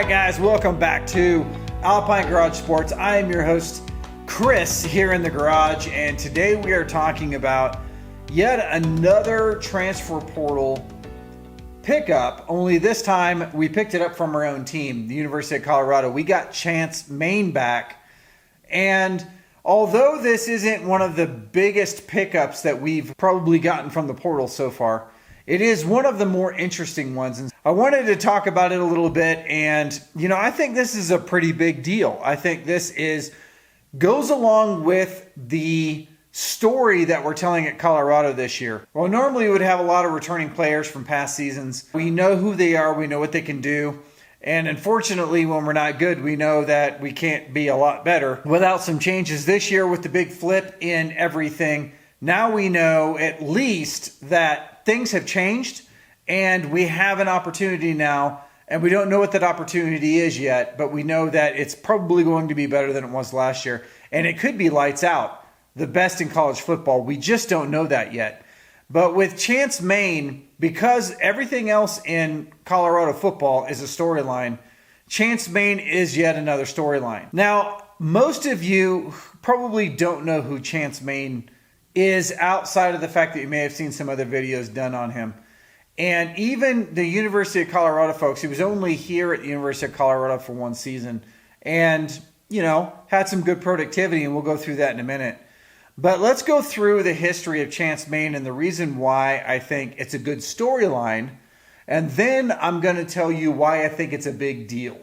right, guys, welcome back to Alpine Garage Sports. I am your host, Chris, here in the garage, and today we are talking about yet another transfer portal pickup, only this time we picked it up from our own team, the University of Colorado. We got Chance Main back, and although this isn't one of the biggest pickups that we've probably gotten from the portal so far, it is one of the more interesting ones. And I wanted to talk about it a little bit, and I think this is a pretty big deal. I think this goes along with the story that we're telling at Colorado this year. Well, normally we would have a lot of returning players from past seasons. We know who they are, we know what they can do. And unfortunately, when we're not good, we know that we can't be a lot better without some changes this year with the big flip in everything. Now we know at least that things have changed and we have an opportunity now, and we don't know what that opportunity is yet, but we know that it's probably going to be better than it was last year. And it could be lights out, the best in college football. We just don't know that yet. But with Chance Main, because everything else in Colorado football is a storyline, Chance Main is yet another storyline. Now, most of you probably don't know who Chance Main is outside of the fact that you may have seen some other videos done on him. And even the University of Colorado folks, he was only here at the University of Colorado for one season and, had some good productivity, and we'll go through that in a minute. But let's go through the history of Chance Main and the reason why I think it's a good storyline. And then I'm going to tell you why I think it's a big deal.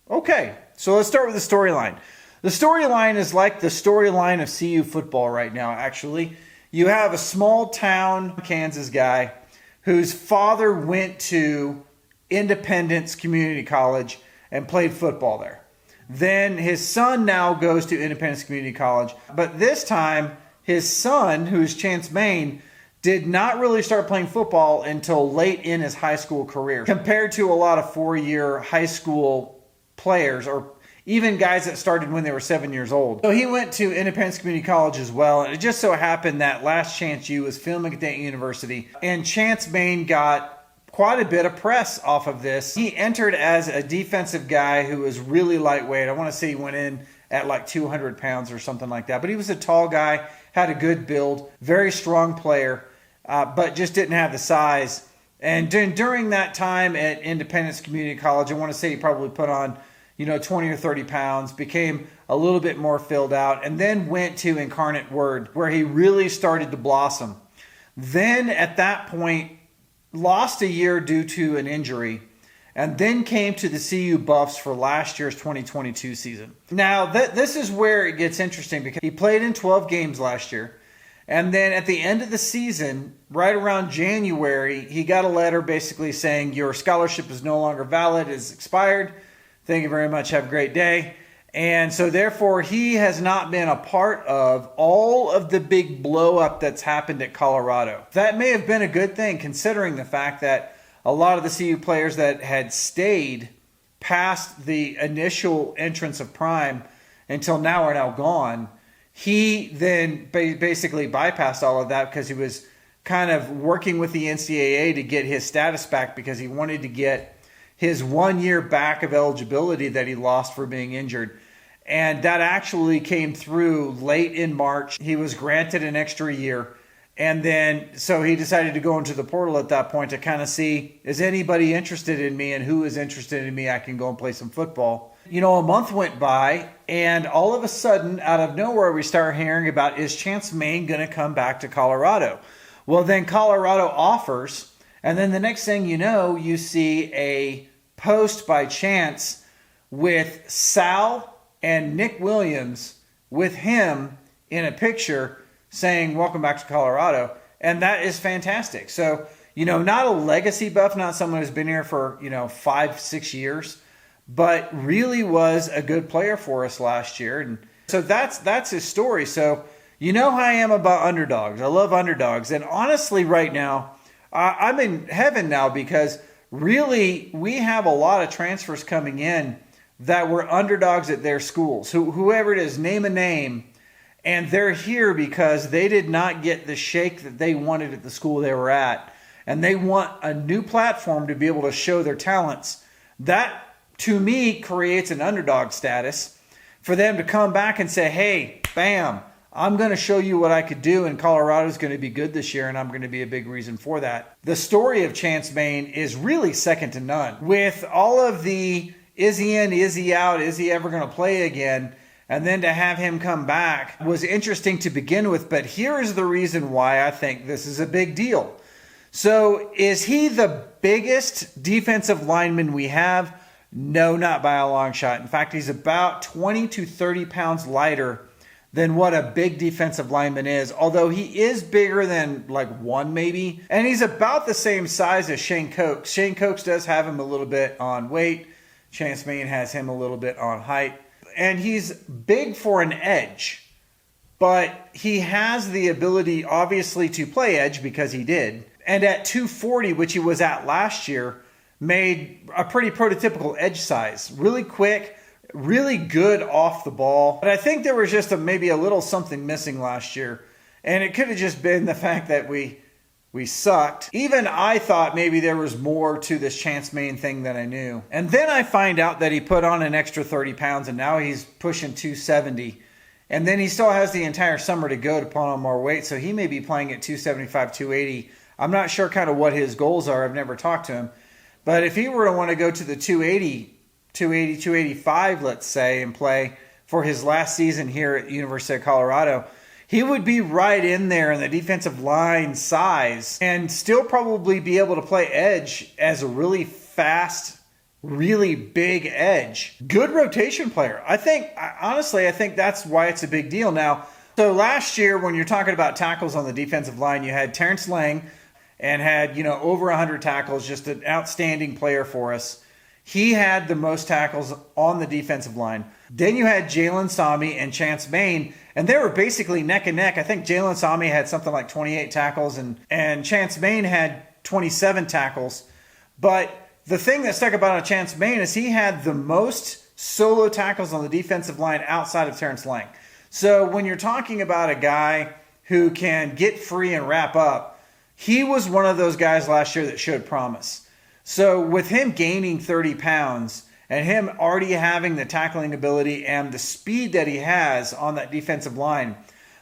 Okay, so let's start with the storyline. The storyline is like the storyline of CU football right now, actually. You have a small town Kansas guy whose father went to Independence Community College and played football there. Then his son now goes to Independence Community College. But this time, his son, who's Chance Main, did not really start playing football until late in his high school career, compared to a lot of four-year high school players, or even guys that started when they were 7 years old. So he went to Independence Community College as well, and it just so happened that Last Chance U was filming at that university, and Chance Main got quite a bit of press off of this. He entered as a defensive guy who was really lightweight. I want to say he went in at like 200 pounds or something like that, but he was a tall guy, had a good build, very strong player, but just didn't have the size. And during that time at Independence Community College, I want to say he probably put on 20 or 30 pounds, became a little bit more filled out, and then went to Incarnate Word, where he really started to blossom. Then at that point, lost a year due to an injury, and then came to the CU Buffs for last year's 2022 season. Now, this is where it gets interesting, because he played in 12 games last year, and then at the end of the season, right around January, he got a letter basically saying, your scholarship is no longer valid, it's expired. Thank you very much. Have a great day. And so therefore, he has not been a part of all of the big blow up that's happened at Colorado. That may have been a good thing, considering the fact that a lot of the CU players that had stayed past the initial entrance of Prime until now are now gone. He then basically bypassed all of that because he was kind of working with the NCAA to get his status back, because he wanted to get his 1 year back of eligibility that he lost for being injured. And that actually came through late in March. He was granted an extra year. And then, so he decided to go into the portal at that point to kind of see, is anybody interested in me, and who is interested in me? I can go and play some football. A month went by, and all of a sudden, out of nowhere, we start hearing about, is Chance Main going to come back to Colorado? Well, then Colorado offers, and then the next thing you know, you see a post by Chance with Sal and Nick Williams with him in a picture saying, welcome back to Colorado. And that is fantastic. So, not a legacy buff, not someone who's been here for, 5-6 years, but really was a good player for us last year. And so that's his story. So, how I am about underdogs. I love underdogs. And honestly, right now, I'm in heaven now, because really, we have a lot of transfers coming in that were underdogs at their schools. Whoever it is, name a name, and they're here because they did not get the shake that they wanted at the school they were at. And they want a new platform to be able to show their talents. That to me, creates an underdog status for them to come back and say, hey, bam, I'm going to show you what I could do, and Colorado's going to be good this year, and I'm going to be a big reason for that. The story of Chance Main is really second to none. With all of the is he in, is he out, is he ever going to play again, and then to have him come back was interesting to begin with, but here is the reason why I think this is a big deal. So is he the biggest defensive lineman we have? No, not by a long shot. In fact, he's about 20 to 30 pounds lighter than what a big defensive lineman is, although he is bigger than like one maybe. And he's about the same size as Shane Coates. Shane Coates does have him a little bit on weight. Chance Main has him a little bit on height. And he's big for an edge, but he has the ability obviously to play edge because he did. And at 240, which he was at last year, made a pretty prototypical edge size. Really quick, really good off the ball. But I think there was just maybe a little something missing last year. And it could have just been the fact that we sucked. Even I thought maybe there was more to this Chance Main thing than I knew. And then I find out that he put on an extra 30 pounds and now he's pushing 270. And then he still has the entire summer to go to put on more weight. So he may be playing at 275, 280. I'm not sure kind of what his goals are. I've never talked to him. But if he were to want to go to the 280, 285, let's say, and play for his last season here at University of Colorado, he would be right in there in the defensive line size and still probably be able to play edge as a really fast, really big edge. Good rotation player. Honestly, I think that's why it's a big deal now. So last year, when you're talking about tackles on the defensive line, you had Terrence Lang and had, over 100 tackles, just an outstanding player for us. He had the most tackles on the defensive line. Then you had Jalen Sami and Chance Main, and they were basically neck and neck. I think Jalen Sami had something like 28 tackles, and Chance Main had 27 tackles. But the thing that stuck about Chance Main is he had the most solo tackles on the defensive line outside of Terrence Lang. So when you're talking about a guy who can get free and wrap up, he was one of those guys last year that showed promise. So with him gaining 30 pounds and him already having the tackling ability and the speed that he has on that defensive line,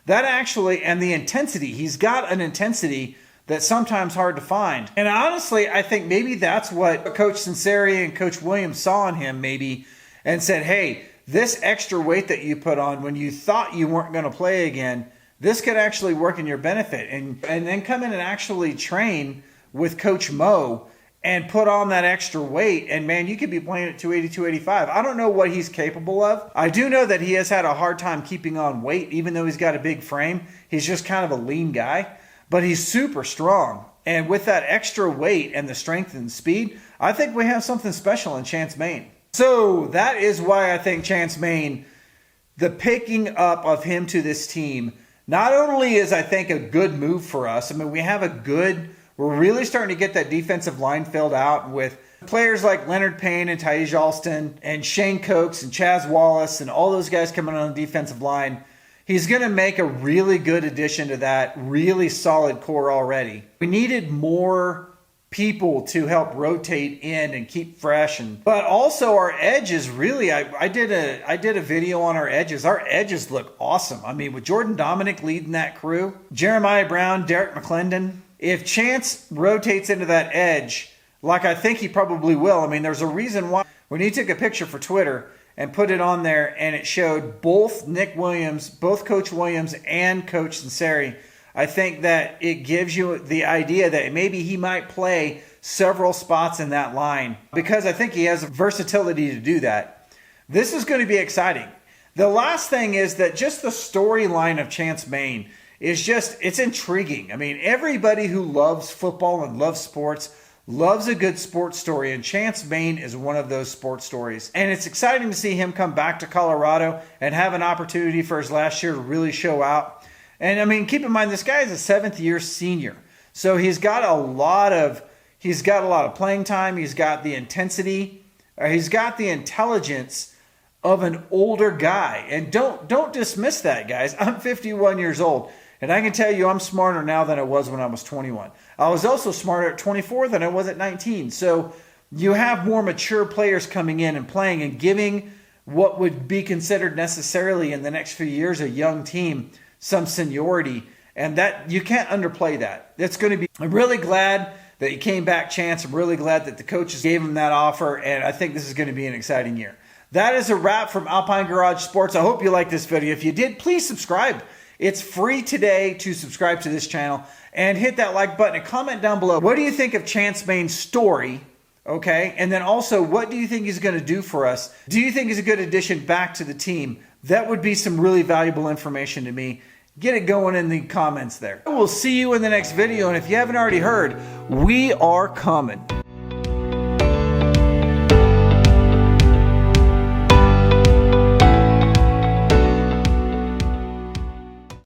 that actually, and the intensity, he's got an intensity that's sometimes hard to find. And honestly, I think maybe that's what Coach Sinceri and Coach Williams saw in him maybe and said, hey, this extra weight that you put on when you thought you weren't going to play again, this could actually work in your benefit. And then come in and actually train with Coach Mo and put on that extra weight. And man, you could be playing at 280, 285. I don't know what he's capable of. I do know that he has had a hard time keeping on weight, even though he's got a big frame. He's just kind of a lean guy, but he's super strong. And with that extra weight and the strength and speed, I think we have something special in Chance Main. So that is why I think Chance Main, the picking up of him to this team, not only is, I think, a good move for us. I mean, we're really starting to get that defensive line filled out with players like Leonard Payne and Tyus Alston and Shane Coates and Chaz Wallace and all those guys coming on the defensive line. He's going to make a really good addition to that really solid core already. We needed more people to help rotate in and keep fresh, but also our edges really. I did a video on our edges. Our edges look awesome. I mean, with Jordan Dominic leading that crew, Jeremiah Brown, Derek McClendon. If Chance rotates into that edge, like I think he probably will. I mean, there's a reason why when he took a picture for Twitter and put it on there, and it showed both Coach Williams and Coach Sinceri. I think that it gives you the idea that maybe he might play several spots in that line because I think he has versatility to do that. This is going to be exciting. The last thing is that just the storyline of Chance Main is it's intriguing. I mean, everybody who loves football and loves sports loves a good sports story, and Chance Main is one of those sports stories. And it's exciting to see him come back to Colorado and have an opportunity for his last year to really show out. And I mean, keep in mind, this guy is a seventh-year senior. So he's got a lot of playing time. He's got the intensity. He's got the intelligence of an older guy. And don't dismiss that, guys. I'm 51 years old. And I can tell you I'm smarter now than I was when I was 21. I was also smarter at 24 than I was at 19. So you have more mature players coming in and playing and giving what would be considered necessarily in the next few years a young team some seniority, and that you can't underplay that. That's going to be. I'm really glad that he came back, Chance. I'm really glad that the coaches gave him that offer, and I think this is going to be an exciting year. That is a wrap from Alpine Garage Sports. I hope you liked this video. If you did, please subscribe. It's free today to subscribe to this channel, and hit that like button and comment down below. What do you think of Chance Main's story? Okay, and then also, what do you think he's going to do for us? Do you think he's a good addition back to the team? That would be some really valuable information to me. Get it going in the comments there. We'll see you in the next video, and if you haven't already heard, we are coming.